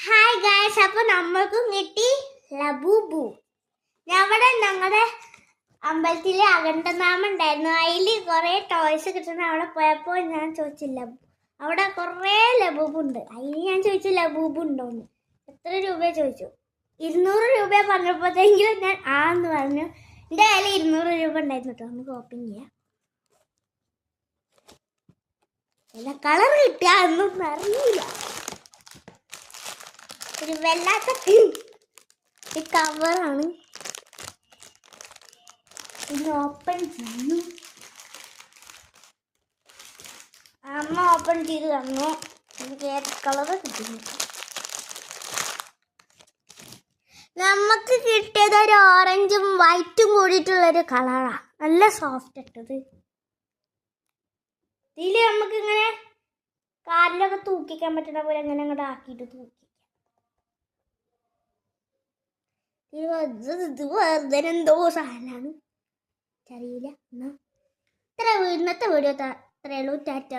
Hi guys, അപ്പോൾ നമ്മൾക്കും കിട്ടി ലബൂബു. ഞങ്ങളുടെ അമ്പലത്തിലെ അഖണ്ഡനാമം ഉണ്ടായിരുന്നു. അതിൽ കുറേ ടോയ്സ് കിട്ടുന്ന അവിടെ പോയപ്പോൾ ഞാൻ ചോദിച്ചില്ല, അവിടെ കുറേ ലബൂബുണ്ട്. അതിന് ഞാൻ ചോദിച്ചു ലബൂബു ഉണ്ടോന്ന്. എത്ര രൂപ ചോദിച്ചു. 200 രൂപ പറഞ്ഞപ്പോഴത്തേങ്കിലും ഞാൻ ആന്ന് പറഞ്ഞു. എൻ്റെ കയ്യിൽ 200 രൂപ ഉണ്ടായിരുന്നു കേട്ടോ. നമുക്ക് ഓപ്പൺ ചെയ്യാം. എല്ലാ കളർ കിട്ടിയാ ഒന്നും അറിയില്ല. ഒരു വല്ലാത്ത കവറാണ്. ഇത് ഓപ്പൺ ചെയ്തു. അമ്മ ഓപ്പൺ ചെയ്ത് തന്നു. എനിക്ക് ഏത് കളറ് കിട്ടുന്നു. നമുക്ക് കിട്ടിയത് ഒരു ഓറഞ്ചും വൈറ്റും കൂടിയിട്ടുള്ളൊരു കളറാണ്. നല്ല സോഫ്റ്റ് ഇട്ടത്. ഇതിൽ നമുക്കിങ്ങനെ കാലിലൊക്കെ തൂക്കിക്കാൻ പറ്റുന്ന പോലെ അങ്ങനെ അങ്ങോട്ട് ആക്കിയിട്ട് തൂക്കി. ഇത് വെറുതെ എന്തോ സാധനമാണ്, അറിയില്ല. ഇന്നത്തെ വീഡിയോ ഇത്രയേ ഉള്ളൂ. ടാറ്റ.